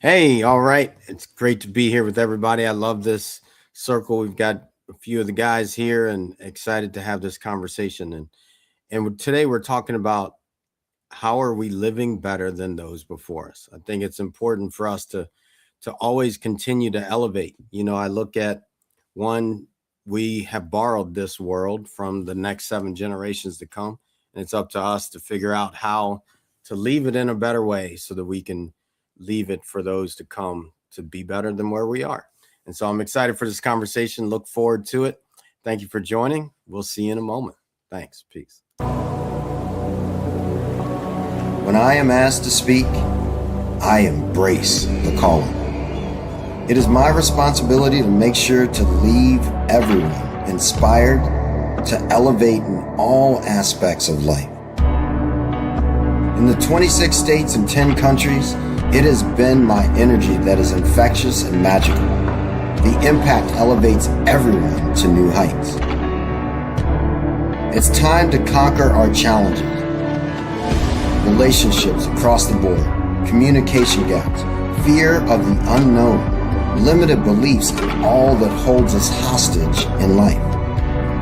Hey, all right. It's great to be here with everybody. I love this circle. We've got a few of the guys here and excited to have this conversation. And today we're talking about how are we living better than those before us. I think it's important for us to always continue to elevate. I look at one, we have borrowed this world from the next 7 generations to come, and it's up to us to figure out how to leave it in a better way so that we can leave it for those to come to be better than where we are. And so I'm excited for this conversation. Look forward to it. Thank you for joining. We'll see you in a moment. Thanks. Peace. When I am asked to speak, I embrace the calling. It is my responsibility to make sure to leave everyone inspired to elevate in all aspects of life. In the 26 states and 10 countries, it has been my energy that is infectious and magical. The impact elevates everyone to new heights. It's time to conquer our challenges. Relationships across the board, communication gaps, fear of the unknown, limited beliefs, and all that holds us hostage in life.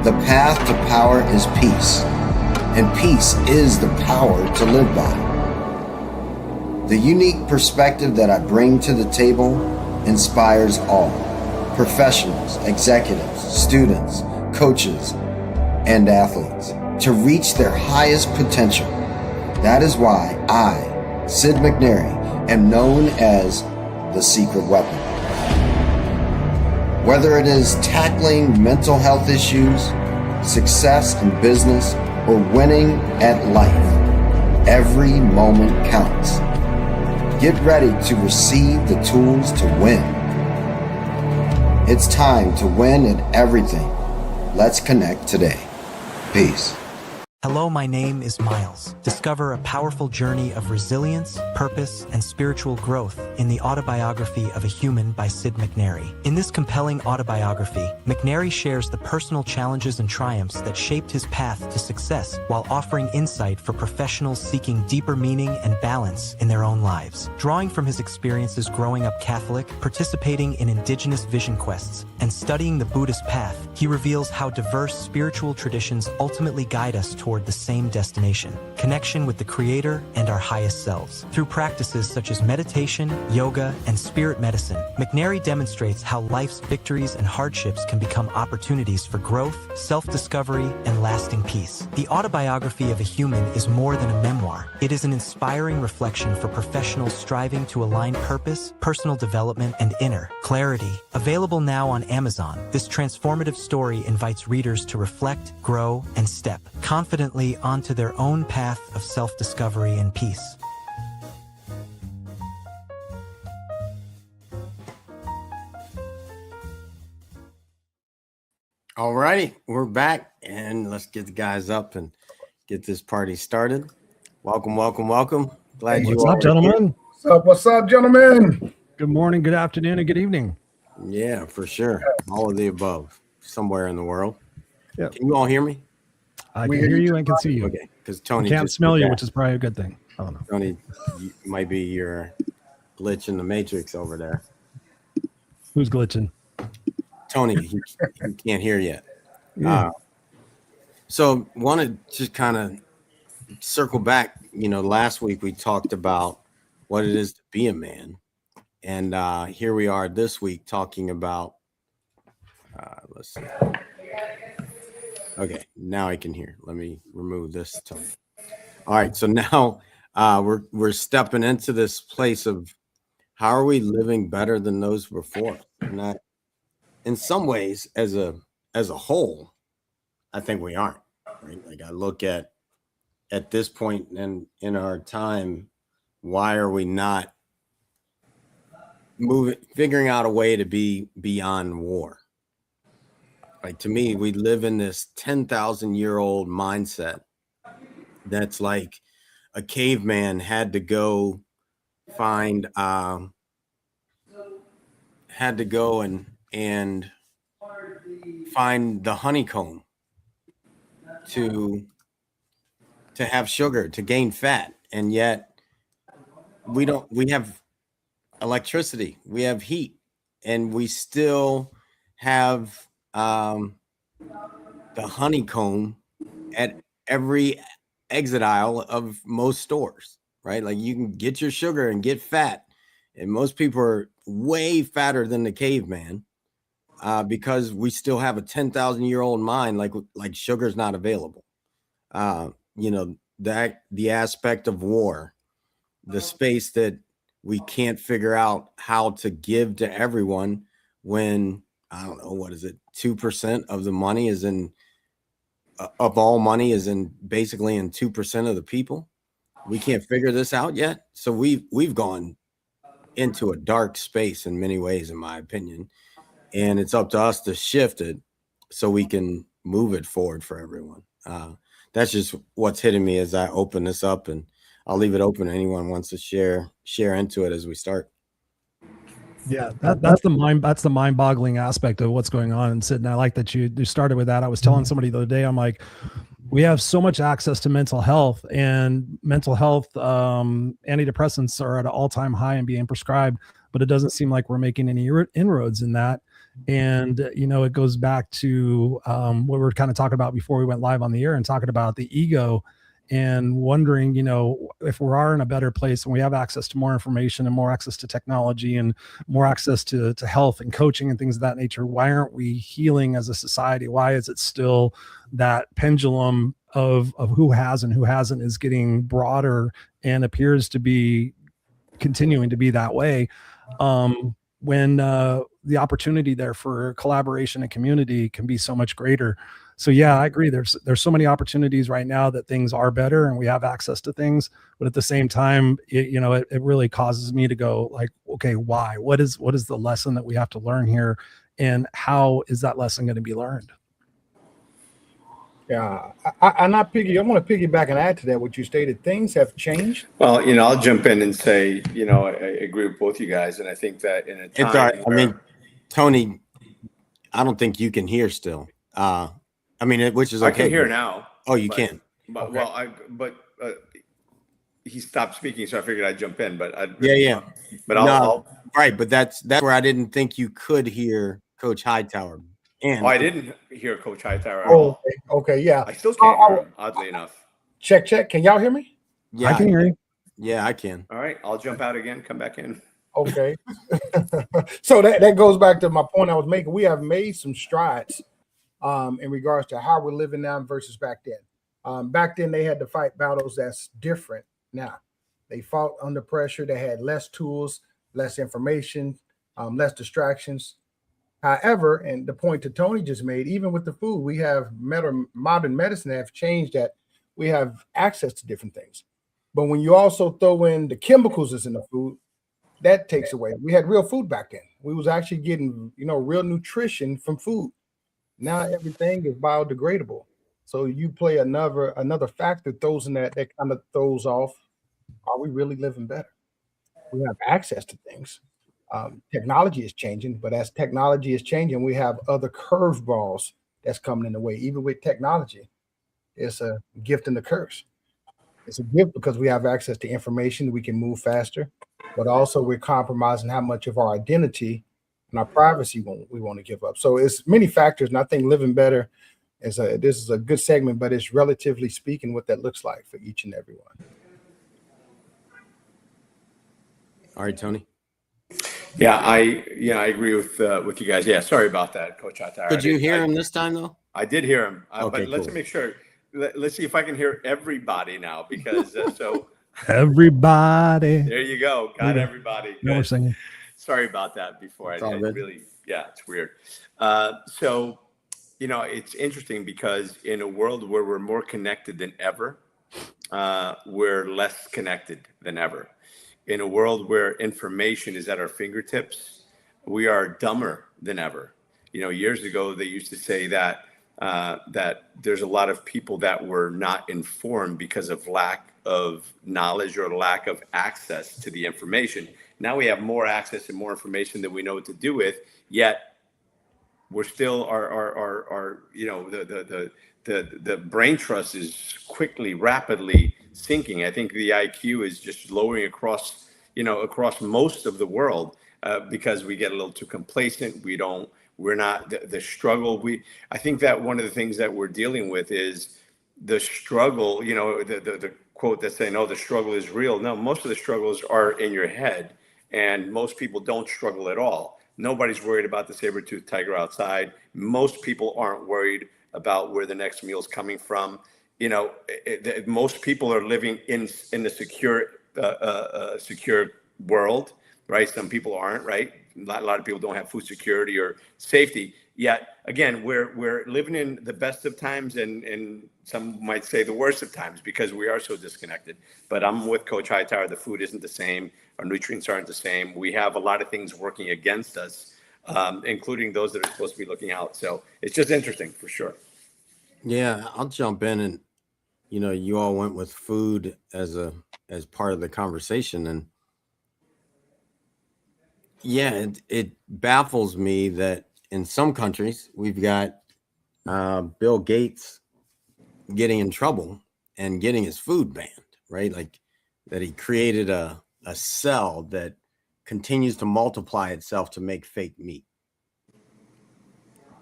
The path to power is peace, and peace is the power to live by. The unique perspective that I bring to the table inspires all, professionals, executives, students, coaches, and athletes, to reach their highest potential. That is why I, Sid McNary, am known as the secret weapon. Whether it is tackling mental health issues, success in business, or winning at life, every moment counts. Get ready to receive the tools to win. It's time to win at everything. Let's connect today. Peace. Hello, my name is Miles. Discover a powerful journey of resilience, purpose, and spiritual growth in the autobiography of a human by Sid McNary. In this compelling autobiography, McNary shares the personal challenges and triumphs that shaped his path to success while offering insight for professionals seeking deeper meaning and balance in their own lives. Drawing from his experiences growing up Catholic, participating in indigenous vision quests, and studying the Buddhist path, he reveals how diverse spiritual traditions ultimately guide us toward the same destination: connection with the Creator and our highest selves. Through practices such as meditation, yoga, and spirit medicine, McNary demonstrates how life's victories and hardships can become opportunities for growth, self-discovery, and lasting peace. The autobiography of a human is more than a memoir. It is an inspiring reflection for professionals striving to align purpose, personal development, and inner clarity. Available now on Amazon, this transformative story invites readers to reflect, grow, and step confidently onto their own path of self-discovery and peace. All righty. We're back and let's get the guys up and get this party started. Welcome, welcome, welcome. Glad you What's all up, are gentlemen? What's up, gentlemen? Good morning, good afternoon, and good evening. here. Yeah, for sure. All of the above, somewhere in the world. Yep. Can you all hear me? I can hear you and can see you. Okay, because I Tony can't just smell did you, that. which is probably a good thing. I don't know. Tony, might be your glitch in the matrix over there. Who's glitching? Tony, he can't hear yet. Yeah. So want to just kind of circle back. Last week we talked about what it is to be a man. And here we are this week talking about, let's see. Okay, now I can hear. Let me remove this, Tony. All right, so now we're stepping into this place of how are we living better than those before? And that, in some ways, as a whole, I think we aren't. Right? Like I look at this point in our time, why are we not figuring out a way to be beyond war? Like to me, we live in this 10,000-year-old mindset that's like a caveman had to go find had to go and find the honeycomb to have sugar, to gain fat, and yet we have electricity, we have heat, and we still have the honeycomb at every exit aisle of most stores, right? Like you can get your sugar and get fat, and most people are way fatter than the caveman because we still have a 10,000-year-old mind. Like sugar's not available. You know, that the aspect of war, the space that we can't figure out how to give to everyone when I don't know, what is it, 2% of the money is in of all money is in basically in 2% of the people. We can't figure this out yet. So we've gone into a dark space in many ways, in my opinion, and it's up to us to shift it so we can move it forward for everyone. That's just what's hitting me as I open this up, and I'll leave it open to anyone who wants to share into it as we start. Yeah, that's the mind-boggling aspect of what's going on. And Sid, and I like that you started with that. I was telling somebody the other day, I'm like, we have so much access to mental health, and mental health antidepressants are at an all-time high and being prescribed, but it doesn't seem like we're making any inroads in that. And you know, it goes back to what we were kind of talking about before we went live on the air, and talking about the ego, and wondering, you know, if we are in a better place and we have access to more information and more access to technology and more access to health and coaching and things of that nature, why aren't we healing as a society? Why is it still that pendulum of who has and who hasn't is getting broader and appears to be continuing to be that way? When the opportunity there for collaboration and community can be so much greater. So yeah, I agree. There's so many opportunities right now that things are better and we have access to things, but at the same time, it really causes me to go like, okay, why? What is the lesson that we have to learn here, and how is that lesson going to be learned? Yeah, I want to piggyback and add to that what you stated. Things have changed. Well, I'll jump in and say, I agree with both you guys, and I think that in a time, It's all right. I mean, Tony, I don't think you can hear still. Which is okay. I can hear now. Oh, you can. But okay. He stopped speaking, so I figured I'd jump in. But yeah. But I'll right. But that's where I didn't think you could hear Coach Hightower. And I didn't hear Coach Hightower at all. Okay, yeah. I still can't hear him, oddly enough. Check. Can y'all hear me? Yeah, I can hear you. Yeah, I can. All right, I'll jump out again, come back in. Okay. So that goes back to my point I was making. We have made some strides in regards to how we're living now versus back then. Back then, they had to fight battles that's different now. They fought under pressure. They had less tools, less information, less distractions. However, and the point that Tony just made, even with the food, we have modern medicine have changed that we have access to different things. But when you also throw in the chemicals that's in the food, that takes away. We had real food back then. We was actually getting, real nutrition from food. Now everything is biodegradable. So you play another factor throws in that kind of throws off. Are we really living better? We have access to things. Technology is changing, but as technology is changing, we have other curveballs that's coming in the way. Even with technology, it's a gift and a curse. It's a gift because we have access to information, we can move faster, but also we're compromising how much of our identity and our privacy we want to give up. So it's many factors, and I think living better this is a good segment, but it's relatively speaking what that looks like for each and every one. All right, Tony. Yeah, I agree with you guys. Yeah, sorry about that, Coach Hightower. Did you hear him this time though? I did hear him, okay, but let's cool. make sure. Let's see if I can hear everybody now, because so everybody. There you go. Got everybody. No, we're singing. Sorry about that before. It's it's weird. So, it's interesting because in a world where we're more connected than ever, we're less connected than ever. In a world where information is at our fingertips, we are dumber than ever. Years ago, they used to say that there's a lot of people that were not informed because of lack of knowledge or lack of access to the information. Now we have more access and more information than we know what to do with, yet we're still the brain trust is rapidly sinking. I think the IQ is just lowering across, across most of the world, because we get a little too complacent. We're not the struggle. I think that one of the things that we're dealing with is the struggle, the quote that's saying, oh, the struggle is real. No, most of the struggles are in your head, and most people don't struggle at all. Nobody's worried about the saber-toothed tiger outside. Most people aren't worried about where the next meal is coming from. Most people are living in the secure world, right? Some people aren't, right? A lot of people don't have food security or safety. Yet again, we're living in the best of times, and some might say the worst of times, because we are so disconnected. But I'm with Coach Hightower. The food isn't the same. Our nutrients aren't the same. We have a lot of things working against us, including those that are supposed to be looking out. So it's just interesting for sure. Yeah, I'll jump in, and you all went with food as part of the conversation, and yeah, it baffles me that in some countries we've got Bill Gates getting in trouble and getting his food banned, right? Like that he created a cell that continues to multiply itself to make fake meat.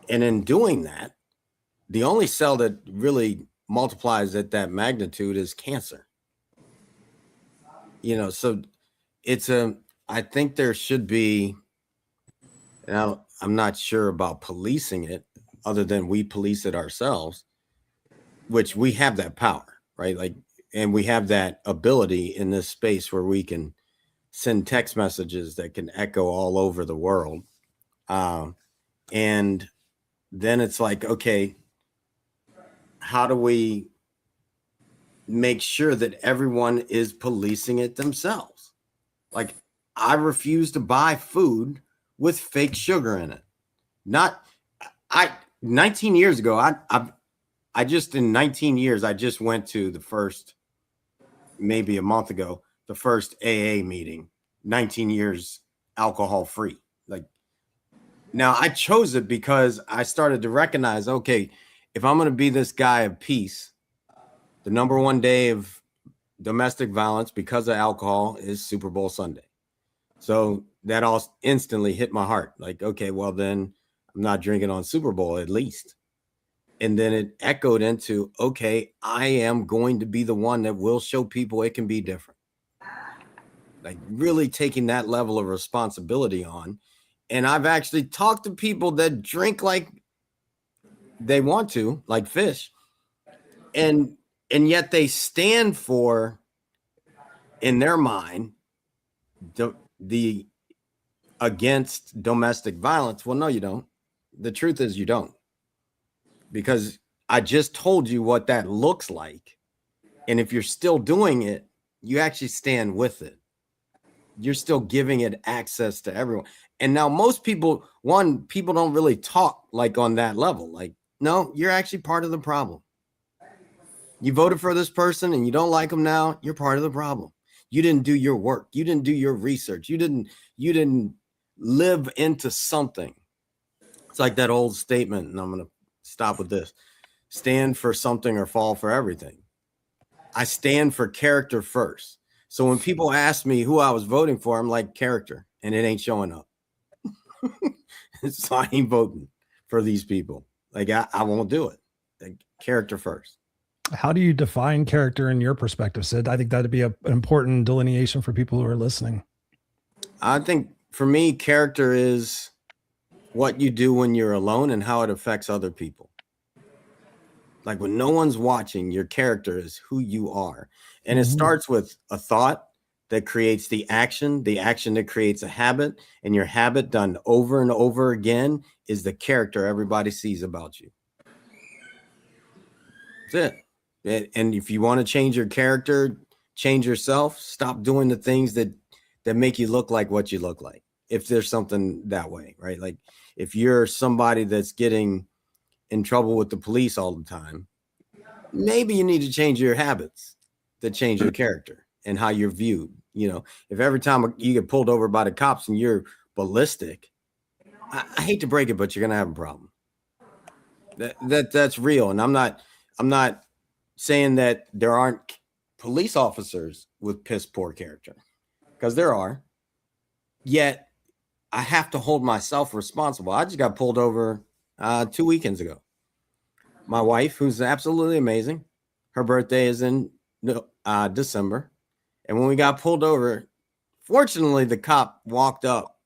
And in doing that, the only cell that really multiplies at that magnitude is cancer. So I think there should be, and I'm not sure about policing it other than we police it ourselves, which we have that power, right? Like, and we have that ability in this space where we can send text messages that can echo all over the world. And then it's like, okay, how do we make sure that everyone is policing it themselves? Like, I refuse to buy food with fake sugar in it. 19 years ago, in 19 years, I just went to the first, maybe a month ago, the first AA meeting, 19 years alcohol free. Like, now I chose it because I started to recognize, okay, if I'm going to be this guy of peace, the number one day of domestic violence because of alcohol is Super Bowl Sunday. So that all instantly hit my heart. Like, okay, well then I'm not drinking on Super Bowl at least. And then it echoed into, okay, I am going to be the one that will show people it can be different. Like really taking that level of responsibility on. And I've actually talked to people that drink like they want to, like fish. And yet they stand for, in their mind, the against domestic violence. Well, no, you don't. The truth is you don't. Because I just told you what that looks like. And if you're still doing it, you actually stand with it. You're still giving it access to everyone. And now most people don't really talk like on that level. Like, no, you're actually part of the problem. You voted for this person and you don't like them now, you're part of the problem. You didn't do your work. You didn't do your research. You didn't live into something. It's like that old statement, and I'm going to stop with this. Stand for something or fall for everything. I stand for character first. So when people ask me who I was voting for, I'm like, character, and it ain't showing up. So I ain't voting for these people. Like, I won't do it. Like, character first. How do you define character in your perspective, Sid? I think that'd be an important delineation for people who are listening. I think for me, character is what you do when you're alone and how it affects other people. Like when no one's watching, your character is who you are. And it starts with a thought that creates the action that creates a habit, and your habit done over and over again is the character everybody sees about you. That's it. And if you want to change your character, change yourself, stop doing the things that make you look like what you look like. If there's something that way, right? Like if you're somebody that's getting in trouble with the police all the time, maybe you need to change your habits to change your character and how you're viewed. You know, if every time you get pulled over by the cops and you're ballistic, I hate to break it, but you're going to have a problem. That's real. And I'm not saying that there aren't police officers with piss poor character, because there are. Yet I have to hold myself responsible. I just got pulled over 2 weekends ago. My wife, who's absolutely amazing, her birthday is in December. And when we got pulled over, fortunately, the cop walked up.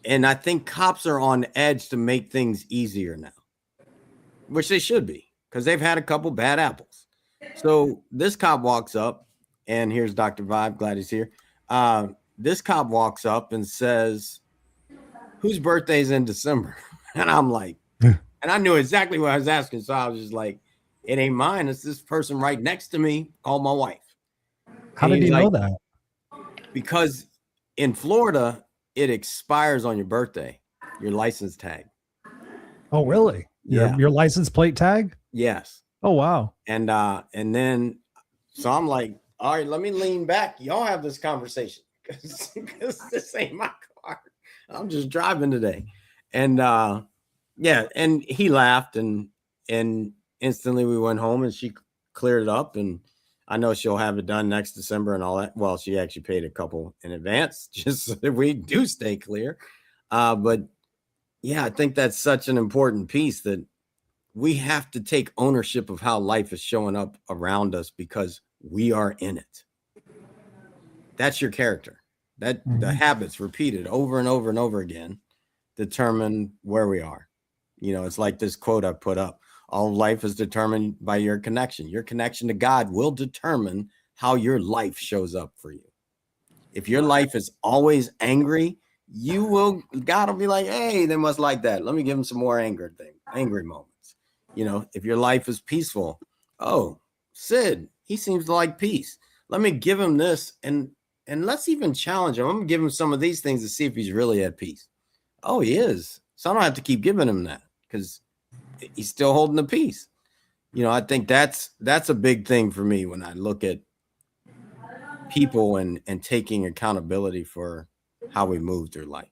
And I think cops are on edge to make things easier now, which they should be, because they've had a couple bad apples. So this cop walks up, and here's Dr. Vibe. Glad he's here. This cop walks up and says, whose birthday's in December? And I'm like, and I knew exactly what I was asking. So I was just like, it ain't mine. It's this person right next to me called my wife. How did he know that? Because in Florida, it expires on your birthday, your license tag. Oh, really? Your license plate tag? Yes. Oh, wow. And then, so I'm like, all right, let me lean back. Y'all have this conversation because this ain't my car. I'm just driving today. And and he laughed and instantly we went home and she cleared it up. And I know she'll have it done next December and all that. Well, she actually paid a couple in advance just so that we do stay clear. But yeah, I think that's such an important piece, that we have to take ownership of how life is showing up around us because we are in it. That's your character. That the habits repeated over and over and over again determine where we are. You know, it's like this quote I put up. All life is determined by your connection. Your connection to God will determine how your life shows up for you. If your life is always angry, God will be like, hey, they must like that. Let me give them some more angry moments. You know, if your life is peaceful, oh, Sid, he seems to like peace. Let me give him this and let's even challenge him. I'm gonna give him some of these things to see if he's really at peace. Oh, he is. So I don't have to keep giving him that because he's still holding the peace. You know, I think that's a big thing for me when I look at people and taking accountability for how we move through life.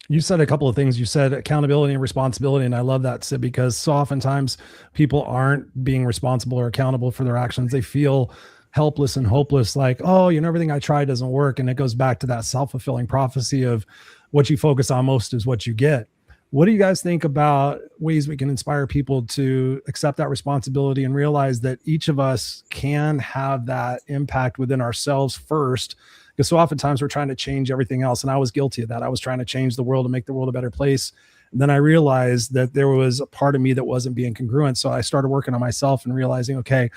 You said a couple of things. You said accountability and responsibility. And I love that, Sid, because so oftentimes people aren't being responsible or accountable for their actions. They feel helpless and hopeless, like, oh, everything I try doesn't work. And it goes back to that self-fulfilling prophecy of what you focus on most is what you get. What do you guys think about ways we can inspire people to accept that responsibility and realize that each of us can have that impact within ourselves first? Because so oftentimes we're trying to change everything else. And I was guilty of that. I was trying to change the world and make the world a better place. And then I realized that there was a part of me that wasn't being congruent. So I started working on myself and realizing, okay,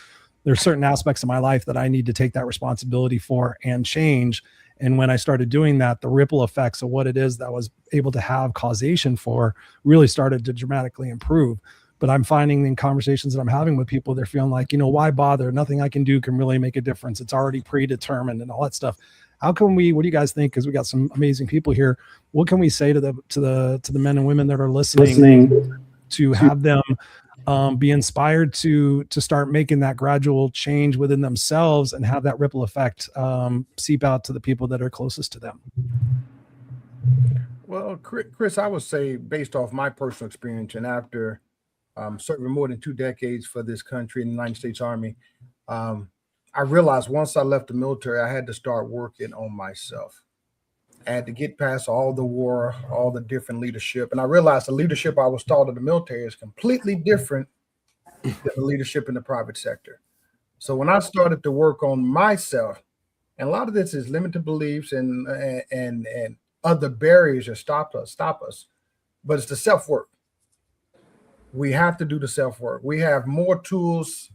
there's certain aspects of my life that I need to take that responsibility for and change. And when I started doing that, the ripple effects of what it is that I was able to have causation for really started to dramatically improve. But I'm finding in conversations that I'm having with people, they're feeling like, why bother? Nothing I can do can really make a difference. It's already predetermined and all that stuff. How can we, what do you guys think? Because we got some amazing people here. What can we say to the men and women that are listening to have them be inspired to start making that gradual change within themselves and have that ripple effect seep out to the people that are closest to them? Well, Chris, I would say, based off my personal experience and after serving more than 2 decades for this country in the United States Army, I realized once I left the military, I had to start working on myself. I had to get past all the war, all the different leadership. And I realized the leadership I was taught in the military is completely different than the leadership in the private sector. So when I started to work on myself, and a lot of this is limited beliefs and other barriers that stop us, but it's the self-work. We have to do the self-work. We have more tools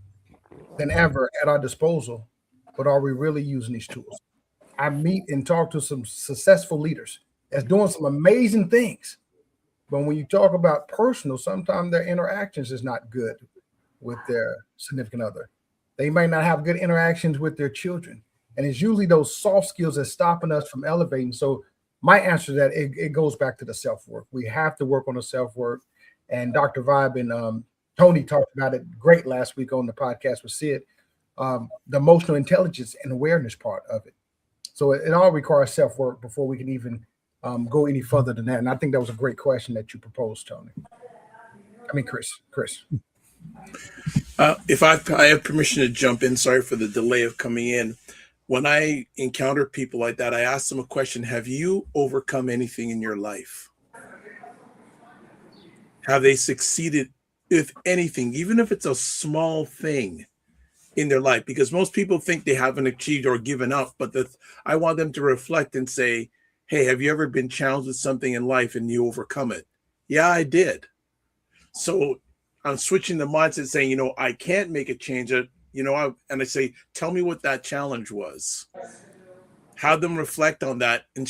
than ever at our disposal, but are we really using these tools? I meet and talk to some successful leaders that's doing some amazing things. But when you talk about personal, sometimes their interactions is not good with their significant other. They might not have good interactions with their children. And it's usually those soft skills that's stopping us from elevating. So my answer to that, it goes back to the self-work. We have to work on the self-work. And Dr. Vibe and Tony talked about it great last week on the podcast with Sid, the emotional intelligence and awareness part of it. So it all requires self-work before we can even go any further than that. And I think that was a great question that you proposed, Tony. Chris. If I have permission to jump in, sorry for the delay of coming in. when I encounter people like that, I ask them a question: have you overcome anything in your life? Have they succeeded with anything, even if it's a small thing in their life? Because most people think they haven't achieved or given up, but I want them to reflect and say, hey, have you ever been challenged with something in life and you overcome it? Yeah, I did. So I'm switching the mindset, saying, I can't make a change. And I say, tell me what that challenge was. Have them reflect on that and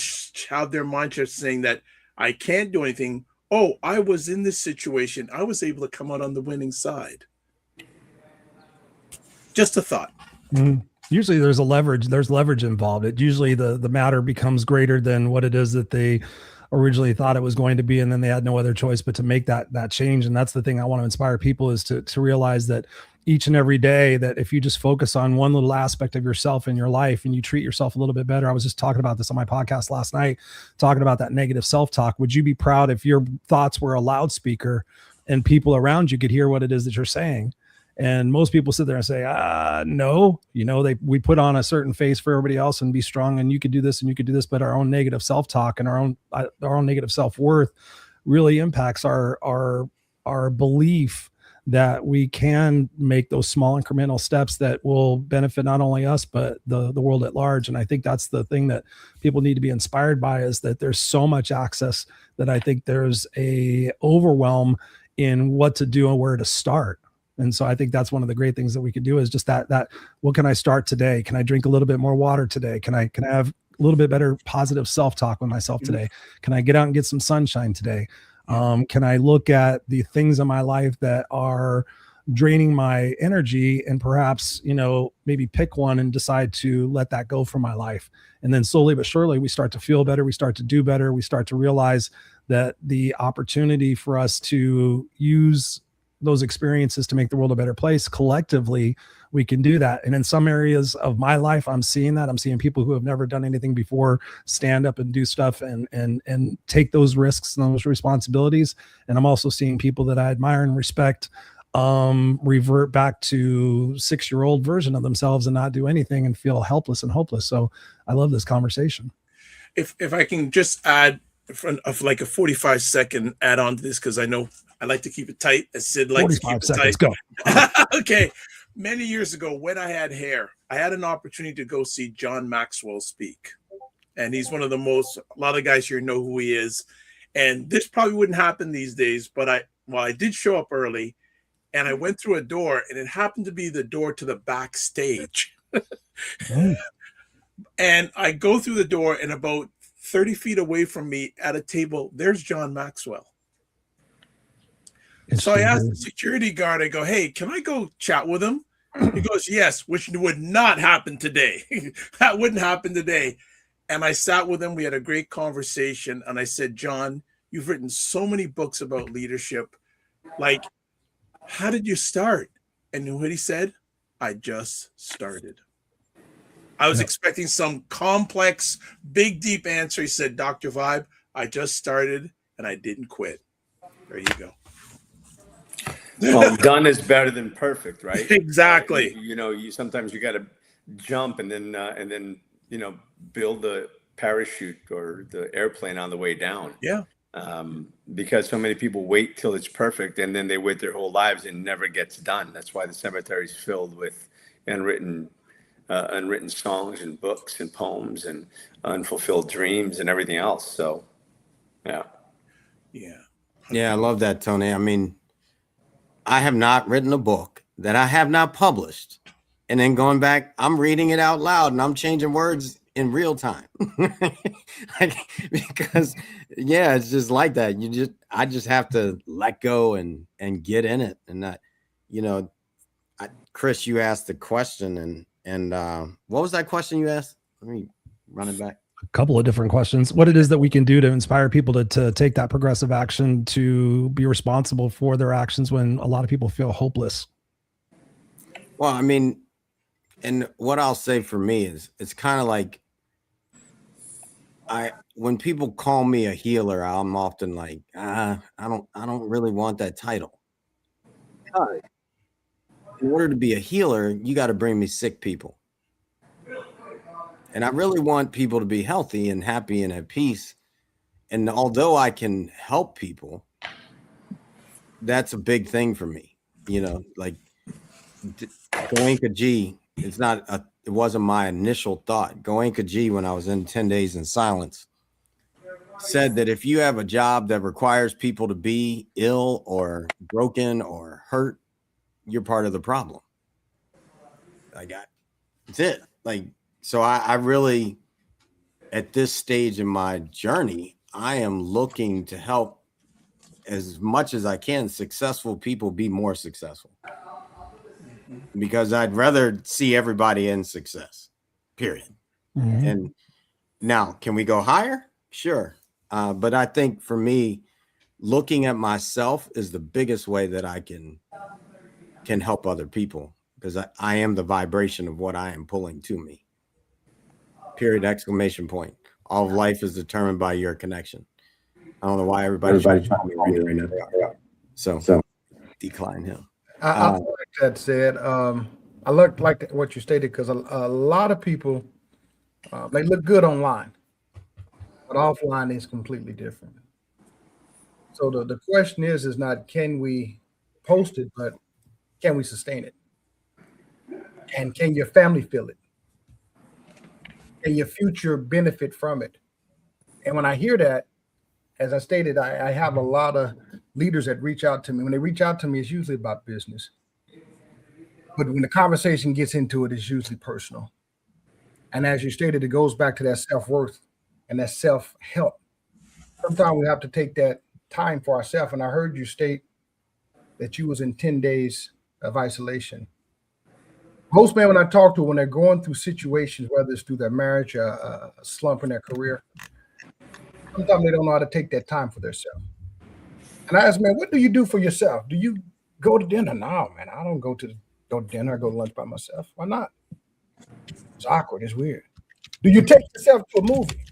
have their mindset saying that I can't do anything. Oh, I was in this situation. I was able to come out on the winning side. Just a thought. Mm-hmm. Usually there's leverage involved. It usually the matter becomes greater than what it is that they originally thought it was going to be, and then they had no other choice but to make that change. And that's the thing I want to inspire people, is to realize that each and every day, that if you just focus on one little aspect of yourself in your life and you treat yourself a little bit better. I was just talking about this on my podcast last night, talking about that negative self-talk. Would you be proud if your thoughts were a loudspeaker and people around you could hear what it is that you're saying? And most people sit there and say, no, we put on a certain face for everybody else and be strong, and you could do this and you could do this. But our own negative self-talk and our own negative self-worth really impacts our belief that we can make those small incremental steps that will benefit not only us, but the world at large. And I think that's the thing that people need to be inspired by, is that there's so much access that I think there's a overwhelm in what to do and where to start. And so I think that's one of the great things that we could do, is just that what can I start today? Can I drink a little bit more water today? Can I have a little bit better positive self-talk with myself today? Can I get out and get some sunshine today? Can I look at the things in my life that are draining my energy and perhaps, maybe pick one and decide to let that go from my life? And then slowly but surely we start to feel better. We start to do better. We start to realize that the opportunity for us to use those experiences to make the world a better place collectively, we can do that. And in some areas of my life, I'm seeing that. I'm seeing people who have never done anything before stand up and do stuff and take those risks and those responsibilities. And I'm also seeing people that I admire and respect revert back to 6-year-old version of themselves and not do anything and feel helpless and hopeless. So I love this conversation. If I can just add like a 45-second add on to this, because I know I like to keep it tight, as Sid likes to keep it tight. Go. Okay. Many years ago, when I had hair, I had an opportunity to go see John Maxwell speak. And he's one of a lot of guys here know who he is. And this probably wouldn't happen these days, but I did show up early, and I went through a door, and it happened to be the door to the backstage. And I go through the door, and about 30 feet away from me at a table, there's John Maxwell. So I asked the security guard, I go, hey, can I go chat with him? He goes, yes, which would not happen today. That wouldn't happen today. And I sat with him. We had a great conversation. And I said, John, you've written so many books about leadership. Like, how did you start? And you know what he said? I just started. I was expecting some complex, big, deep answer. He said, Dr. Vibe, I just started and I didn't quit. There you go. Well, done is better than perfect, right? Exactly. You sometimes you got to jump and then build the parachute or the airplane on the way down. Yeah. Because so many people wait till it's perfect, and then they wait their whole lives and never gets done. That's why the cemetery is filled with unwritten songs and books and poems and unfulfilled dreams and everything else. So, yeah. I love that, Tony. I mean, I have not written a book that I have not published, and then going back, I'm reading it out loud and I'm changing words in real time. Because it's just like that. I just have to let go and get in it. And that, Chris, you asked the question and what was that question you asked? Let me run it back. A couple of different questions. What it is that we can do to inspire people to take that progressive action, to be responsible for their actions when a lot of people feel hopeless. Well, I mean, and what I'll say for me is it's kind of like when people call me a healer, I'm often like, I don't really want that title. In order to be a healer, you got to bring me sick people. And I really want people to be healthy and happy and at peace. And although I can help people, that's a big thing for me. Like Goenka G, it wasn't my initial thought. Goenka G, when I was in 10 days in silence, said that if you have a job that requires people to be ill or broken or hurt, you're part of the problem. That's it. So I really, at this stage in my journey, I am looking to help as much as I can successful people be more successful, because I'd rather see everybody in success, period. And now, can we go higher? Sure. But I think for me, looking at myself is the biggest way that I can help other people, because I am the vibration of what I am pulling to me. Period, exclamation point. All of life is determined by your connection. I don't know why everybody's trying to call me right now. So decline him. I like that said. I like what you stated, because a lot of people, they look good online, but offline is completely different. So the question is not can we post it, but can we sustain it? And can your family feel it? Can your future benefit from it? And when I hear that, as I stated, I have a lot of leaders that reach out to me. When they reach out to me, it's usually about business. But when the conversation gets into it, it's usually personal. And as you stated, it goes back to that self-worth and that self-help. Sometimes we have to take that time for ourselves. And I heard you state that you was in 10 days of isolation. Most men, when I talk to, when they're going through situations, whether it's through their marriage, a slump in their career, sometimes they don't know how to take that time for themselves. And I ask, man, what do you do for yourself? Do you go to dinner? No, man, I don't go to dinner. I go to lunch by myself. Why not? It's awkward. It's weird. Do you take yourself to a movie?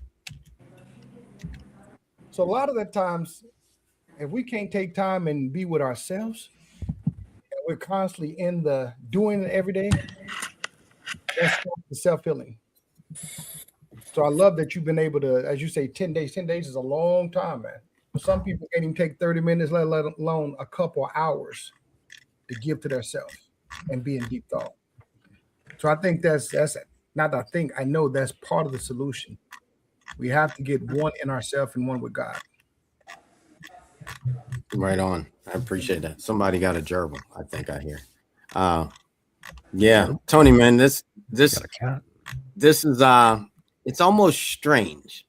So a lot of the times, if we can't take time and be with ourselves, and we're constantly in the doing it every day, that's the self-healing. So I love that you've been able to, as you say, 10 days. 10 days is a long time, man. Some people can't even take 30 minutes, let alone a couple of hours to give to themselves and be in deep thought. So I think that's not I think, I know that's part of the solution. We have to get one in ourselves and one with God. Right on. I appreciate that. Somebody got a gerbil, I think I hear. Yeah, Tony, man, this is it's almost strange.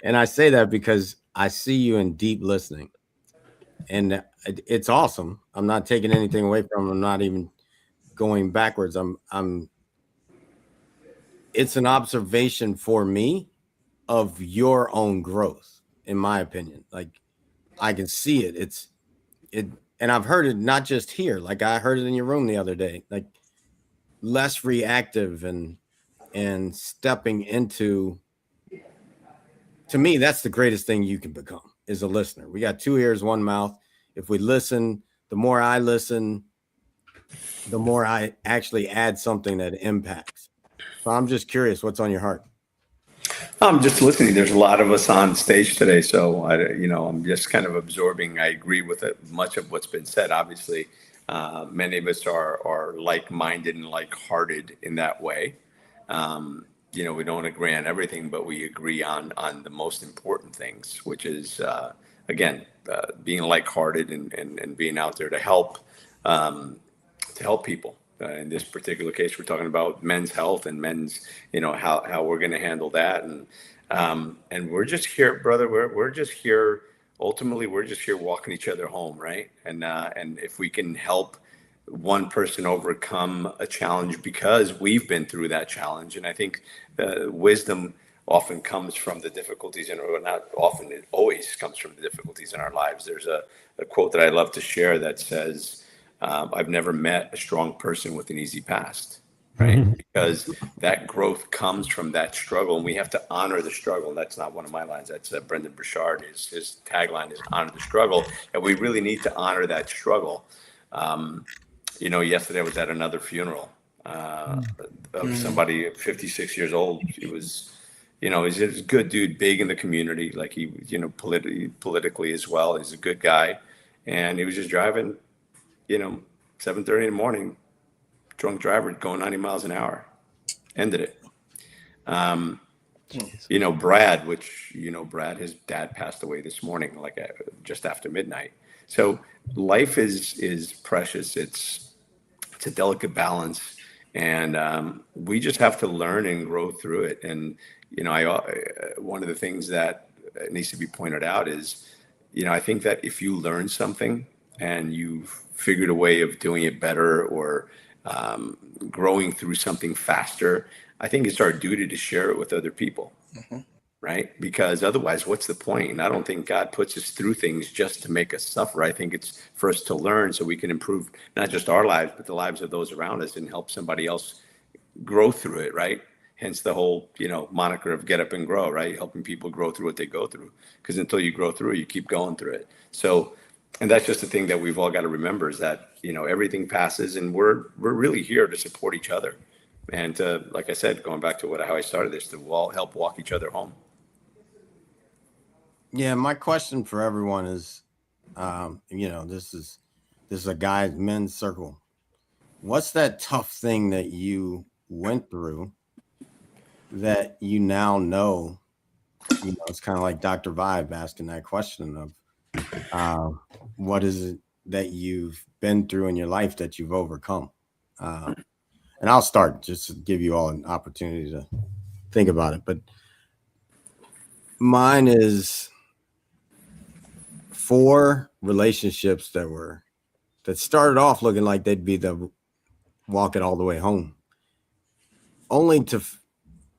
And I say that because I see you in deep listening, and it's awesome. I'm not taking anything away from it. I'm not even going backwards. It's an observation for me of your own growth, in my opinion. Like, I can see it. And I've heard it not just here. Like, I heard it in your room the other day. Like, less reactive and stepping into. To me, that's the greatest thing you can become, is a listener. We got 2 ears, 1 mouth. If we listen, the more I listen, the more I actually add something that impacts. So I'm just curious, what's on your heart? I'm just listening. There's a lot of us on stage today, so I'm just kind of absorbing. I agree with much of what's been said. Obviously, many of us are like-minded and like-hearted in that way. We don't agree on everything, but we agree on the most important things, which is being like-hearted and being out there to help people. In this particular case, we're talking about men's health and men's, how we're going to handle that. And we're just here, brother. We're just here. Ultimately, we're just here walking each other home, right? And if we can help one person overcome a challenge because we've been through that challenge, and I think the wisdom often comes from the difficulties, or not often, it always comes from the difficulties in our lives. There's a quote that I love to share that says, I've never met a strong person with an easy past, right? Mm-hmm. Because that growth comes from that struggle, and we have to honor the struggle. And that's not one of my lines. That's Brendan Burchard. His tagline is honor the struggle. And we really need to honor that struggle. Yesterday I was at another funeral, of somebody 56 years old. He was, he's a good dude, big in the community. Like he, politically as well. He's a good guy. And he was just driving, 7:30 in the morning, drunk driver going 90 miles an hour. Ended it. Brad, Brad, his dad passed away this morning, like just after midnight. So life is precious. It's a delicate balance, and we just have to learn and grow through it. And one of the things that needs to be pointed out is, I think that if you learn something and you've figured a way of doing it better or growing through something faster, I think it's our duty to share it with other people. Right? Because otherwise, what's the point? And I don't think God puts us through things just to make us suffer. I think it's for us to learn so we can improve not just our lives, but the lives of those around us and help somebody else grow through it, right? Hence the whole, moniker of get up and grow, right? Helping people grow through what they go through. Because until you grow through it, you keep going through it. So, and that's just the thing that we've all got to remember is that, everything passes and we're really here to support each other. And to, like I said, going back to how I started this, to all help walk each other home. Yeah, my question for everyone is, this is a guy's men's circle. What's that tough thing that you went through that you now know? It's kind of like Dr. Vibe asking that question of what is it that you've been through in your life that you've overcome? And I'll start just to give you all an opportunity to think about it. But mine is 4 relationships that started off looking like they'd be the walk it all the way home, only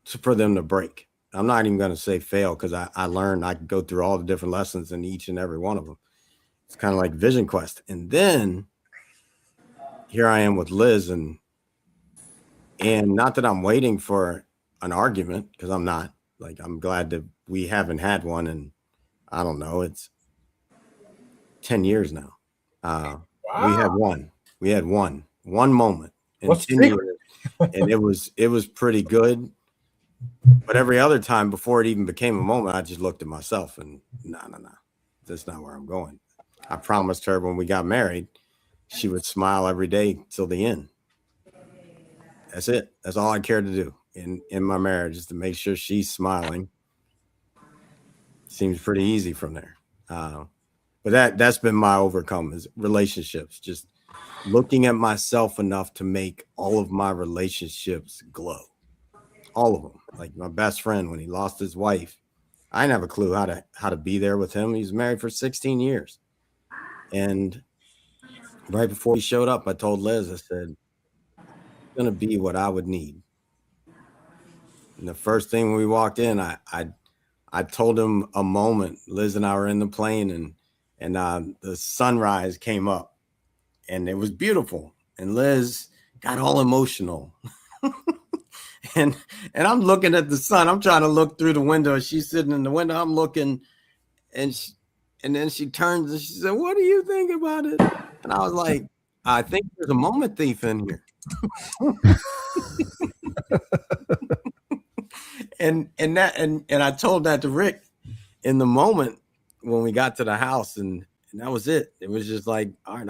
for them to break. I'm not even going to say fail because I learned I could go through all the different lessons in each and every one of them. It's kind of like Vision Quest. And then here I am with Liz, and not that I'm waiting for an argument, because I'm not. Like, I'm glad that we haven't had one, and I don't know, it's 10 years now. Wow. We had one moment in What's 10 years, and it was pretty good. But every other time before it even became a moment, I just looked at myself and no, that's not where I'm going. I promised her when we got married, she would smile every day till the end. That's it. That's all I cared to do in my marriage, is to make sure she's smiling. Seems pretty easy from there. But that's been my overcome, is relationships. Just looking at myself enough to make all of my relationships glow. All of them. Like my best friend, when he lost his wife, I didn't have a clue how to be there with him. He was married for 16 years. And right before he showed up, I told Liz, I said, it's going to be what I would need. And the first thing when we walked in, I told him a moment. Liz and I were in the plane, and the sunrise came up, and it was beautiful. And Liz got all emotional. and I'm looking at the sun. I'm trying to look through the window. She's sitting in the window. I'm looking, and then she turns and she said, "What do you think about it?" And I was like, "I think there's a moment thief in here." and I told that to Rick in the moment when we got to the house, and that was it. It was just like, all right,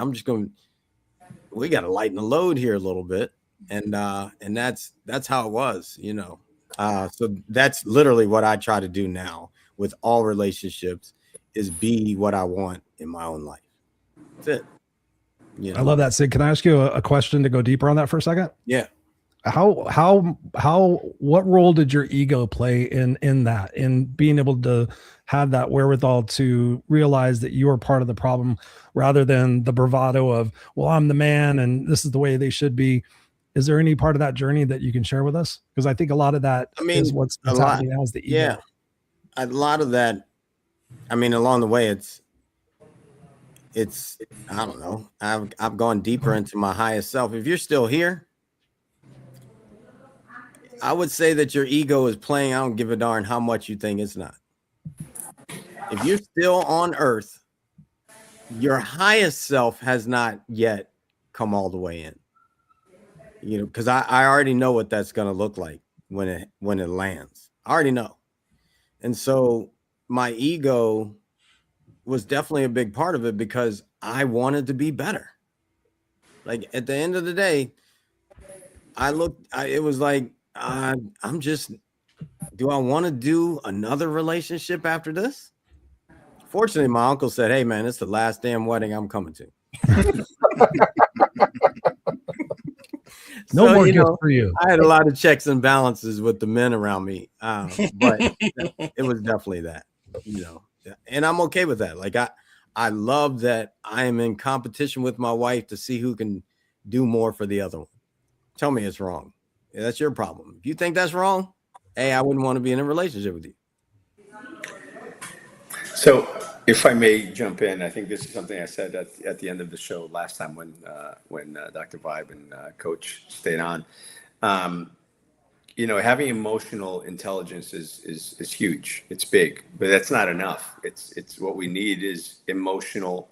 we got to lighten the load here a little bit. And that's how it was, so that's literally what I try to do now with all relationships, is be what I want in my own life. That's it. I love that, Sid. Can I ask you a question to go deeper on that for a second? Yeah. What role did your ego play in that, in being able to have that wherewithal to realize that you were part of the problem rather than the bravado of, well, I'm the man and this is the way they should be? Is there any part of that journey that you can share with us? Because I think a lot of that is what's happening now, is the ego. Yeah, a lot of that. I mean, along the way, it's I don't know. I've gone deeper into my highest self. If you're still here, I would say that your ego is playing. I don't give a darn how much you think it's not. If you're still on earth, your highest self has not yet come all the way in. you know, because I already know what that's going to look like when it lands. I already know. And so my ego was definitely a big part of it because I wanted to be better. Like at the end of the day, it was like, I'm just, do I want to do another relationship after this? Fortunately, my uncle said, hey, man, it's the last damn wedding I'm coming to. No So, more you gifts know, for you. I had a lot of checks and balances with the men around me. But it was definitely that, you know, and I'm okay with that. Like I love that I am in competition with my wife to see who can do more for the other one. Tell me it's wrong. Yeah, that's your problem. If you think that's wrong, hey, I wouldn't want to be in a relationship with you. So, if I may jump in, I think this is something I said at the end of the show last time when Dr. Vibe and Coach stayed on. Um, you know, having emotional intelligence is huge. It's big, but that's not enough. It's what we need is emotional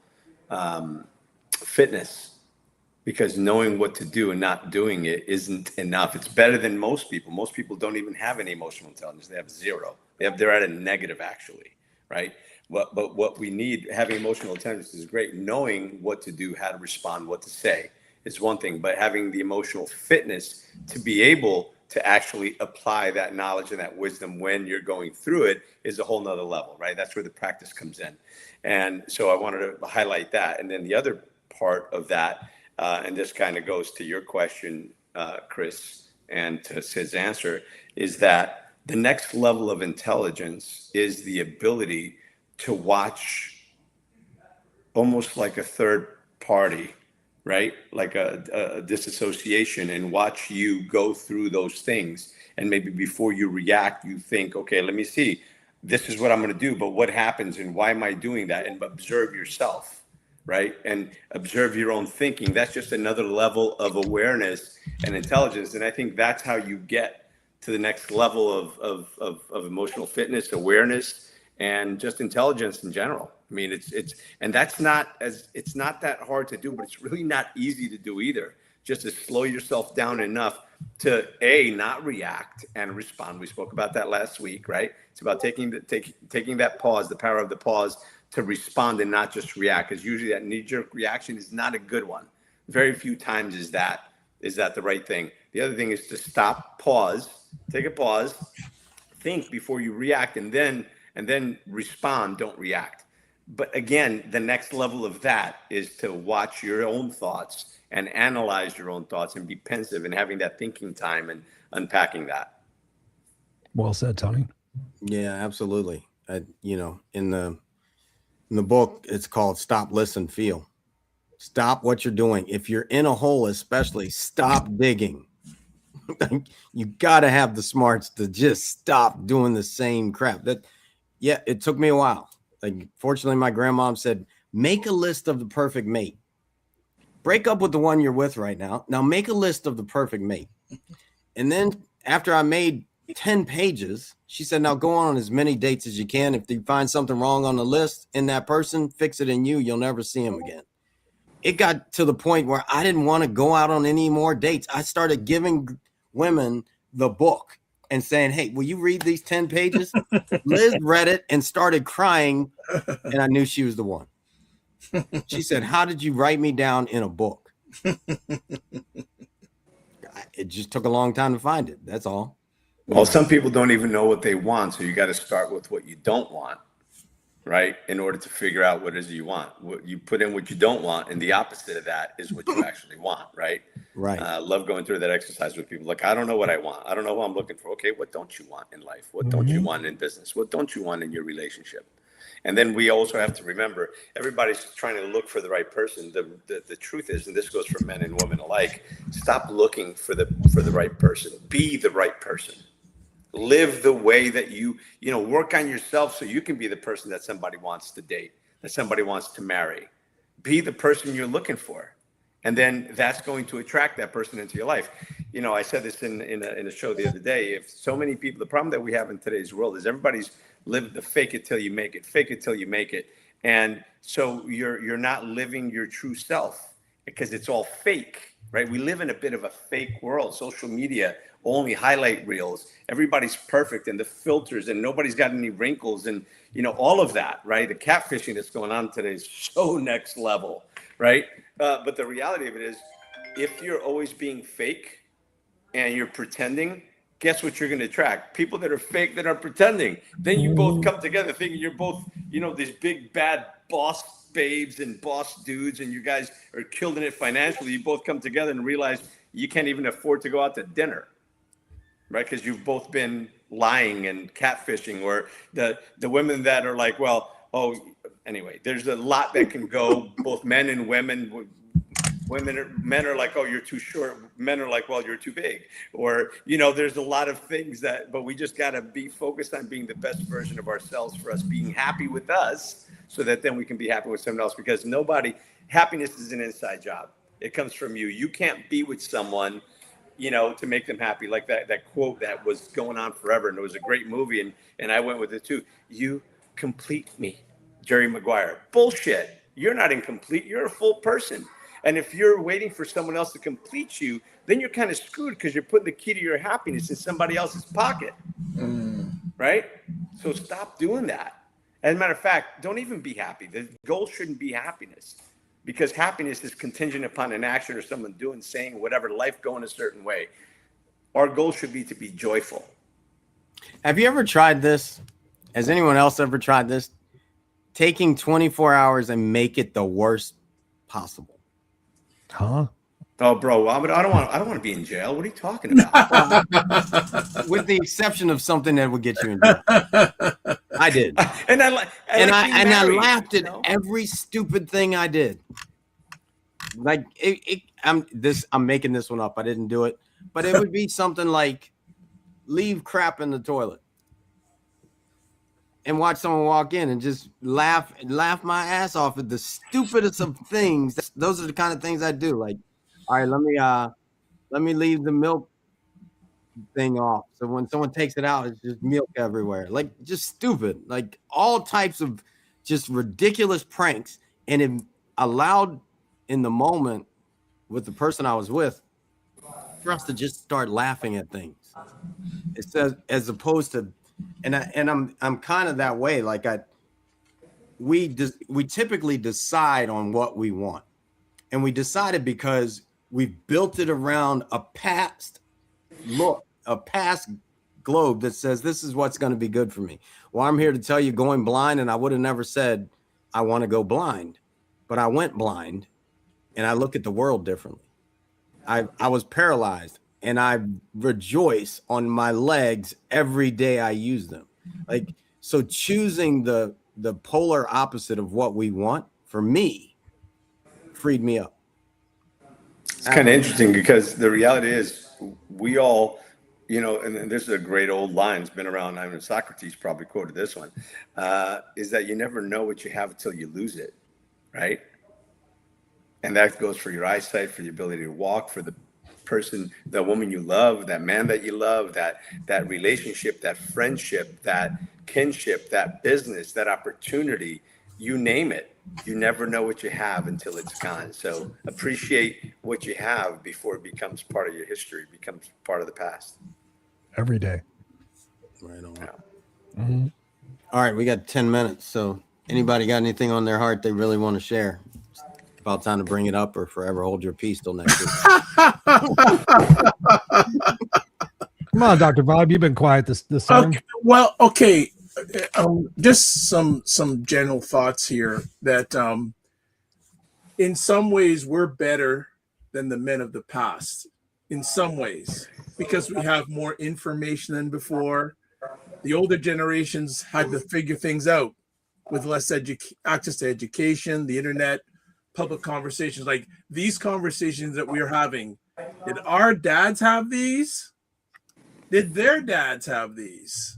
fitness, because knowing what to do and not doing it isn't enough. It's better than most people. Most people don't even have any emotional intelligence. They have zero. They're at a negative actually, right? But what we need, having emotional intelligence is great. Knowing what to do, how to respond, what to say is one thing, but having the emotional fitness to be able to actually apply that knowledge and that wisdom when you're going through it is a whole nother level, right? That's where the practice comes in. And so I wanted to highlight that. And then the other part of that, and this kind of goes to your question, Chris, and to his answer, is that the next level of intelligence is the ability to watch almost like a third party, right? Like a disassociation, and watch you go through those things. And maybe before you react, you think, okay, let me see. This is what I'm going to do, but what happens and why am I doing that? And observe yourself, right? And observe your own thinking. That's just another level of awareness and intelligence. And I think that's how you get to the next level of emotional fitness, awareness, and just intelligence in general. I mean, and it's not that hard to do, but it's really not easy to do either. Just to slow yourself down enough to not react and respond. We spoke about that last week, right? It's about taking that pause, the power of the pause, to respond and not just react. Because usually that knee-jerk reaction is not a good one. Very few times is that the right thing. The other thing is to stop, pause, take a pause, think before you react, and then respond. Don't react. But again, the next level of that is to watch your own thoughts and analyze your own thoughts and be pensive and having that thinking time and unpacking that. Well said, Tony. Yeah, absolutely. You know, in the book, it's called Stop, Listen, Feel. Stop what you're doing. If you're in a hole, especially, stop digging. You got to have the smarts to just stop doing the same crap. Yeah, it took me a while. Like, fortunately, my grandmom said, make a list of the perfect mate. Break up with the one you're with right now. Now make a list of the perfect mate. And then after I made 10 pages, she said, now go on as many dates as you can. If you find something wrong on the list in that person, fix it in you. You'll never see him again. It got to the point where I didn't want to go out on any more dates. I started giving women the book and saying, hey, will you read these 10 pages? Liz read it and started crying, and I knew she was the one. She said, how did you write me down in a book? It just took a long time to find it. That's all. Well, some people don't even know what they want. So you got to start with what you don't want, right? In order to figure out what it is you want. What you put in what you don't want, and the opposite of that is what you actually want, right? Right. I love going through that exercise with people. Like, I don't know what I want. I don't know what I'm looking for. Okay, what don't you want in life? What don't you want in business? What don't you want in your relationship? And then we also have to remember, everybody's trying to look for the right person. The truth is, and this goes for men and women alike, stop looking for the right person. Be the right person. Live the way that you work on yourself so you can be the person that somebody wants to date, that somebody wants to marry. Be the person you're looking for. And then that's going to attract that person into your life. You know, I said this in a show the other day. If so many people, the problem that we have in today's world is everybody's lived the fake it till you make it, fake it till you make it. And so you're not living your true self. because it's all fake, right? We live in a bit of a fake world. Social media, only highlight reels. Everybody's perfect, and the filters, and nobody's got any wrinkles, and all of that, right? The catfishing that's going on today is so next level, right? But the reality of it is, if you're always being fake and you're pretending, guess what you're going to attract? People that are fake, that are pretending. Then you both come together thinking you're both, these big bad boss babes and boss dudes, and you guys are killing it financially. You both come together and realize you can't even afford to go out to dinner, right? Because you've both been lying and catfishing, or the women that are like, anyway, there's a lot that can go, both men and women. Men are like, oh, you're too short. Men are like, well, you're too big. Or, there's a lot of things but we just got to be focused on being the best version of ourselves, for us being happy with us, so that then we can be happy with someone else, because happiness is an inside job. It comes from you. You can't be with someone, to make them happy. Like that quote that was going on forever. And it was a great movie. And I went with it too. You complete me, Jerry Maguire. Bullshit. You're not incomplete. You're a full person. And if you're waiting for someone else to complete you, then you're kind of screwed, because you're putting the key to your happiness in somebody else's pocket, right? So stop doing that. As a matter of fact, don't even be happy. The goal shouldn't be happiness, because happiness is contingent upon an action or someone doing, saying, whatever, life going a certain way. Our goal should be to be joyful. Have you ever tried this? Has anyone else ever tried this? Taking 24 hours and make it the worst possible. Huh? Oh, bro, I don't want to be in jail. What are you talking about? With the exception of something that would get you in jail. I did. And I laughed at every stupid thing I did. Like I'm making this one up. I didn't do it, but it would be something like leave crap in the toilet and watch someone walk in and just laugh my ass off at the stupidest of things. Those are the kind of things I do. Like, all right, let me leave the milk thing off. So when someone takes it out, it's just milk everywhere. Like, just stupid. Like, all types of just ridiculous pranks. And it allowed, in the moment with the person I was with, for us to just start laughing at things. It says, as opposed to, and I'm kind of that way. Like we typically decide on what we want, and we decided because we built it around a past globe that says this is what's going to be good for me. Well, I'm here to tell you, going blind, and I would have never said I want to go blind, but I went blind, and I look at the world differently. I was paralyzed, and I rejoice on my legs every day I use them. Like, so choosing the polar opposite of what we want, for me, freed me up. It's kind of interesting, because the reality is we all, and this is a great old line. It's been around. I mean, Socrates probably quoted this one, is that you never know what you have until you lose it, right? And that goes for your eyesight, for your ability to walk, for the person, the woman you love, that man that you love, that relationship, that friendship, that kinship, that business, that opportunity, you name it. You never know what you have until it's gone. So appreciate what you have before it becomes part of your history, becomes part of the past. Every day. Right on. Yeah. Mm-hmm. All right, we got 10 minutes. So anybody got anything on their heart they really want to share? About time to bring it up, or forever hold your peace till next week. Come on, Dr. Bob, you've been quiet this time. Okay, well, okay. Just some general thoughts here that in some ways we're better than the men of the past. In some ways, because we have more information than before. The older generations had to figure things out with less access to education, the internet, public conversations. Like these conversations that we are having, did our dads have these? Did their dads have these?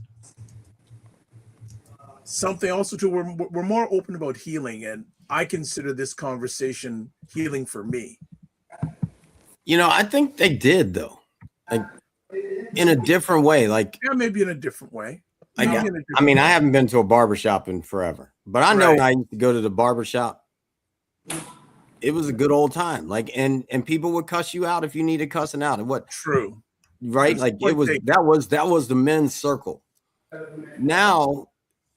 Something also too, we're more open about healing, and I consider this conversation healing for me. I think they did, though, like in a different way. Like, Yeah, maybe in a different way. I haven't been to a barbershop in forever, but I know when I used to go to the barbershop, it was a good old time. Like, and people would cuss you out if you needed cussing out. And what, True. right? It's Like point that was the men's circle. Now,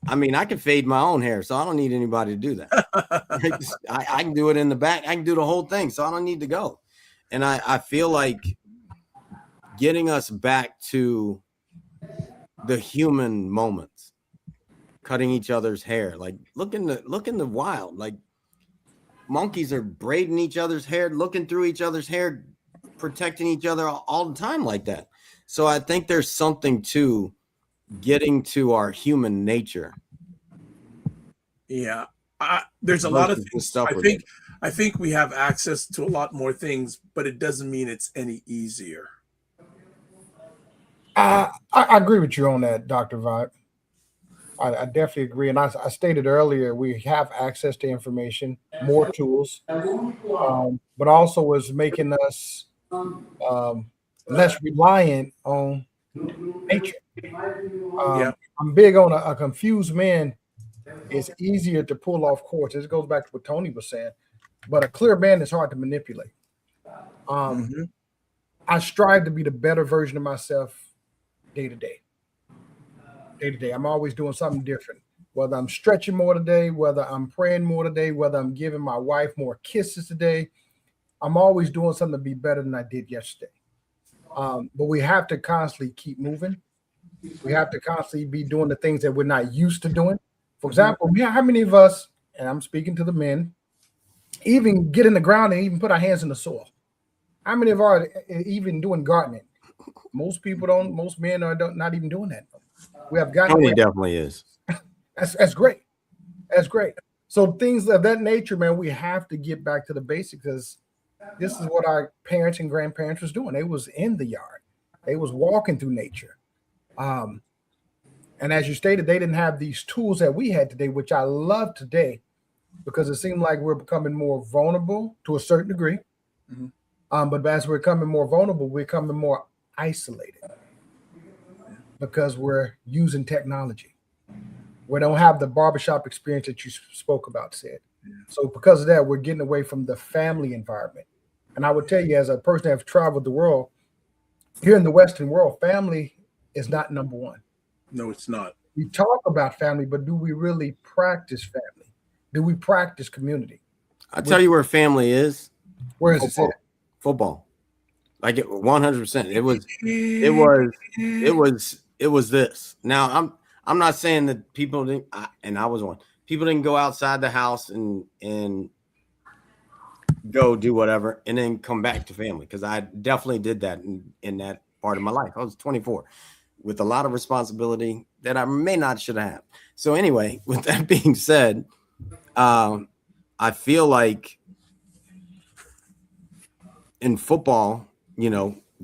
I mean, I can fade my own hair, so I don't need anybody to do that. I can do it in the back. I can do the whole thing, so I don't need to go. And I feel like getting us back to the human moments, cutting each other's hair, like look in the wild, like monkeys are braiding each other's hair, looking through each other's hair, protecting each other all the time like that. So I think there's something to getting to our human nature. Yeah. There's a lot of things. I think we have access to a lot more things, but it doesn't mean it's any easier. I agree with you on that, Dr. Vibe. I definitely agree. And I stated earlier, we have access to information, more tools, but also is making us less reliant on nature. I'm big on a confused man. It's easier to pull off course. This goes back to what Tony was saying, but a clear man is hard to manipulate. I strive to be the better version of myself day to day. I'm always doing something different, whether I'm stretching more today, whether I'm praying more today, whether I'm giving my wife more kisses today. I'm always doing something to be better than I did yesterday. But we have to constantly keep moving. We have to constantly be doing the things that we're not used to doing. For example, how many of us, and I'm speaking to the men, even get in the ground and even put our hands in the soil? How many of us are even doing gardening? Most people don't. Most men are not even doing that. We have gotten. Tony definitely is. That's great. That's great. So things of that nature, man, we have to get back to the basics, because this is what our parents and grandparents was doing. They was in the yard. They was walking through nature. And as you stated, they didn't have these tools that we had today, which I love today, because it seemed like we're becoming more vulnerable to a certain degree. But as we're becoming more vulnerable, we're becoming more isolated because we're using technology. We don't have the barbershop experience that you spoke about, Sid. So because of that, we're getting away from the family environment. And I would tell you, as a person that has traveled the world, here in the Western world, family is not number one. No, it's not. We talk about family, but do we really practice family? Do we practice community? I'll tell you where family is. Where is it? Football. Like 100%. It was this. Now I'm not saying that people didn't, and I was one. People didn't go outside the house and go do whatever and then come back to family, because I definitely did that in that part of my life. I was 24 with a lot of responsibility that I may not should have. So anyway, with that being said, I feel like in football,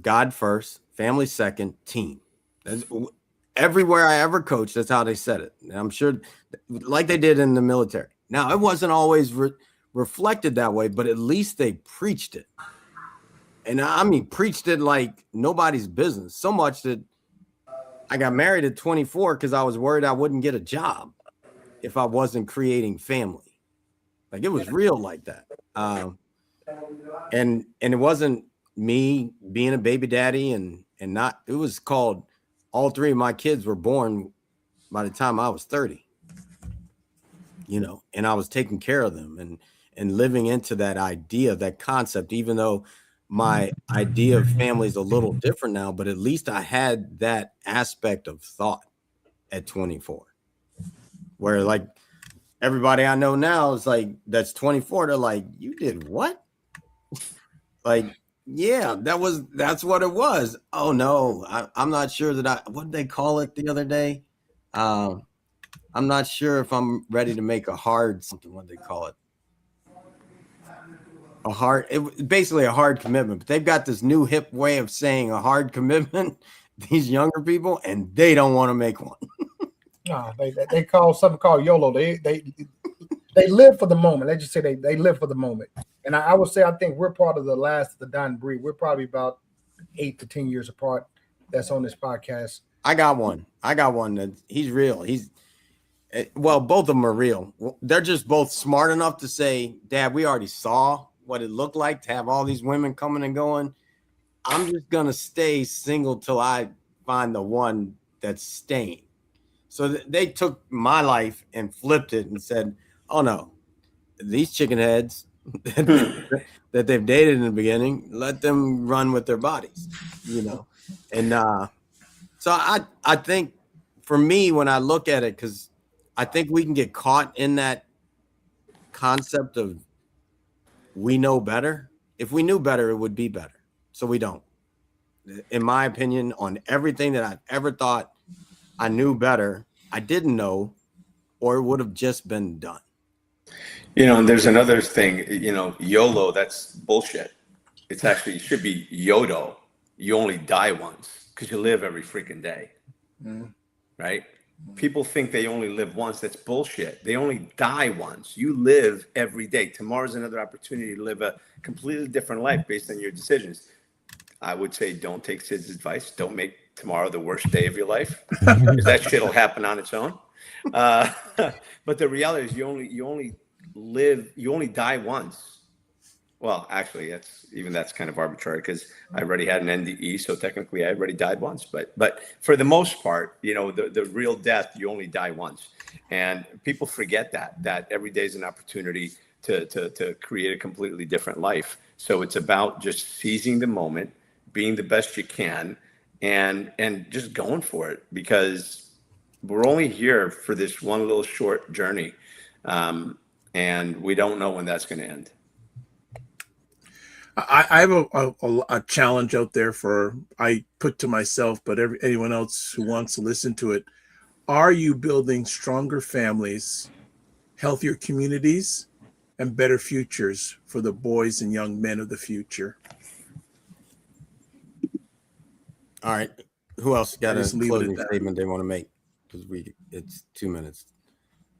God first, family second, team. Everywhere I ever coached, that's how they said it. And I'm sure, like they did in the military. Now, it wasn't always reflected that way, but at least they preached it. And I mean, preached it like nobody's business. So much that I got married at 24 because I was worried I wouldn't get a job if I wasn't creating family. Like, it was real like that. And it wasn't me being a baby daddy and not, it was called, all three of my kids were born by the time I was 30, and I was taking care of them and living into that idea, that concept, even though my idea of family is a little different now, but at least I had that aspect of thought at 24, where like everybody I know now is like, that's 24. They're like, you did what? Like, yeah, that's what it was. Oh no, I'm not sure that what did they call it the other day? I'm not sure if I'm ready to make a hard something. What did they call it? Basically a hard commitment, but they've got this new hip way of saying a hard commitment, these younger people, and they don't want to make one. No, they call something called YOLO. They live for the moment. They just say they live for the moment. And I would say, I think we're part of the last of the dying breed. We're probably about 8 to 10 years apart. That's on this podcast. I got one that he's real. Well, both of them are real. They're just both smart enough to say, Dad, we already saw what it looked like to have all these women coming and going. I'm just going to stay single till I find the one that's staying. So they took my life and flipped it and said, oh no, these chicken heads that they've dated in the beginning, let them run with their bodies, you know? And so I think for me, when I look at it, because I think we can get caught in that concept of we know better. If we knew better, it would be better. So we don't. In my opinion, on everything that I've ever thought I knew better, I didn't know, or it would have just been done. You know, and there's another thing, you know, YOLO, that's bullshit. It's actually, it should be YODO. You only die once because you live every freaking day. Right? People think they only live once. That's bullshit. They only die once. You live every day. Tomorrow's another opportunity to live a completely different life based on your decisions. I would say don't take Sid's advice. Don't make tomorrow the worst day of your life, because that shit will happen on its own. But the reality is you only die once. Well, actually, that's kind of arbitrary, because I already had an NDE, so technically I already died once. But for the most part, you know, the real death, you only die once, and people forget that every day is an opportunity to create a completely different life. So it's about just seizing the moment, being the best you can, and just going for it, because we're only here for this one little short journey, and we don't know when that's going to end. I have a challenge out there I put to myself, but anyone else who wants to listen to it. Are you building stronger families, healthier communities, and better futures for the boys and young men of the future? All right. Who else got a closing that. statement they want to make? Because it's 2 minutes.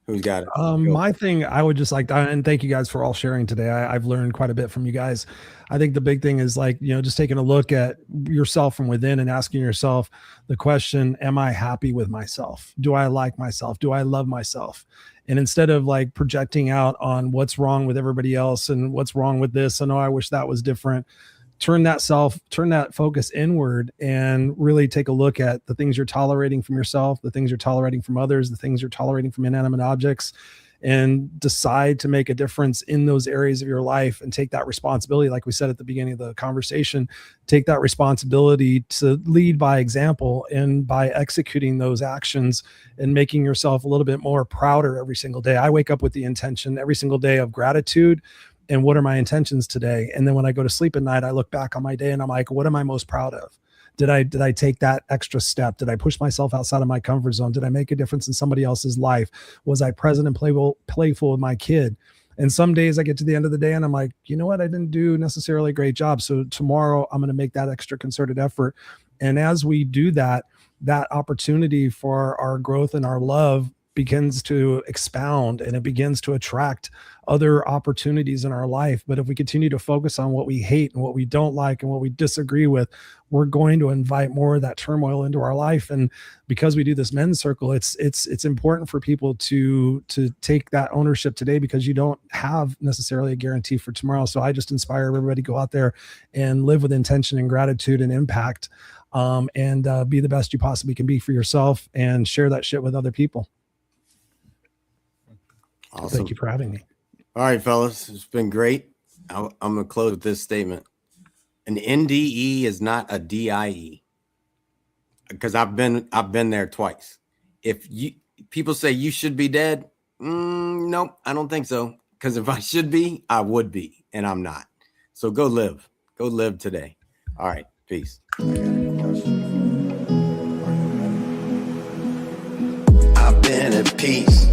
Who's got it? My thing, I would just like to, and thank you guys for all sharing today. I've learned quite a bit from you guys. I think the big thing is, like, you know, just taking a look at yourself from within and asking yourself the question, am I happy with myself? Do I like myself? Do I love myself? And instead of like projecting out on what's wrong with everybody else and what's wrong with this, and oh, I wish that was different, turn that focus inward and really take a look at the things you're tolerating from yourself, the things you're tolerating from others, the things you're tolerating from inanimate objects, and decide to make a difference in those areas of your life and take that responsibility. Like we said at the beginning of the conversation, take that responsibility to lead by example, and by executing those actions and making yourself a little bit more prouder every single day. I wake up with the intention every single day of gratitude. And what are my intentions today? And then when I go to sleep at night, I look back on my day and I'm like, what am I most proud of? Did I take that extra step? Did I push myself outside of my comfort zone? Did I make a difference in somebody else's life? Was I present and playful with my kid? And some days I get to the end of the day and I'm like, you know what? I didn't do necessarily a great job. So tomorrow I'm going to make that extra concerted effort. And as we do that, that opportunity for our growth and our love begins to expound, and it begins to attract other opportunities in our life. But if we continue to focus on what we hate and what we don't like and what we disagree with, we're going to invite more of that turmoil into our life. And because we do this men's circle, it's important for people to take that ownership today, because you don't have necessarily a guarantee for tomorrow. So I just inspire everybody to go out there and live with intention and gratitude and impact, and be the best you possibly can be for yourself, and share that shit with other people. Awesome. Thank you for having me. All right, fellas, it's been great. I'm going to close with this statement. An NDE is not a DIE, because I've been there twice. If people say you should be dead, nope, I don't think so. Because if I should be, I would be, and I'm not. So go live today. All right, peace. I've been at peace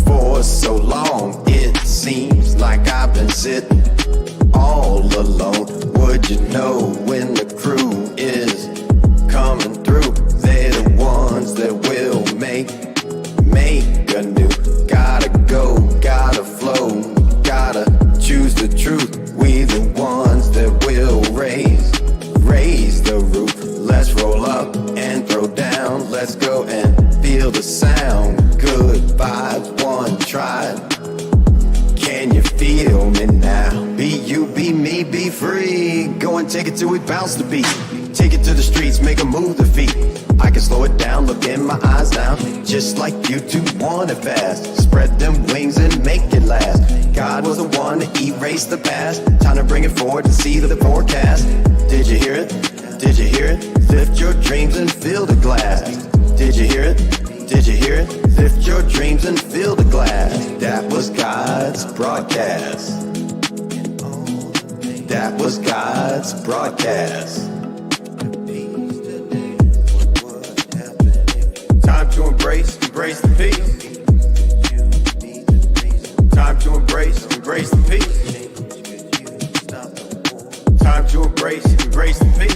for so long, it seems like I've been sitting all alone. Would you know when the crew is coming through? They're the ones that will make anew. Gotta go, gotta flow, gotta choose the truth. We the ones that will raise the roof. Let's roll up and throw down. Let's go and feel the sound. Good vibes. go and take it till we bounce the beat. Take it to the streets, make a move the feet. I can slow it down, look in my eyes now. Just like you two want it fast. Spread them wings and make it last. God was the one to erase the past. Time to bring it forward to see the forecast. Did you hear it? Did you hear it? Lift your dreams and fill the glass. Did you hear it? Did you hear it? Lift your dreams and fill the glass. That was God's broadcast. That was God's broadcast. Time to embrace the peace. Time to embrace the peace. Time to embrace the peace.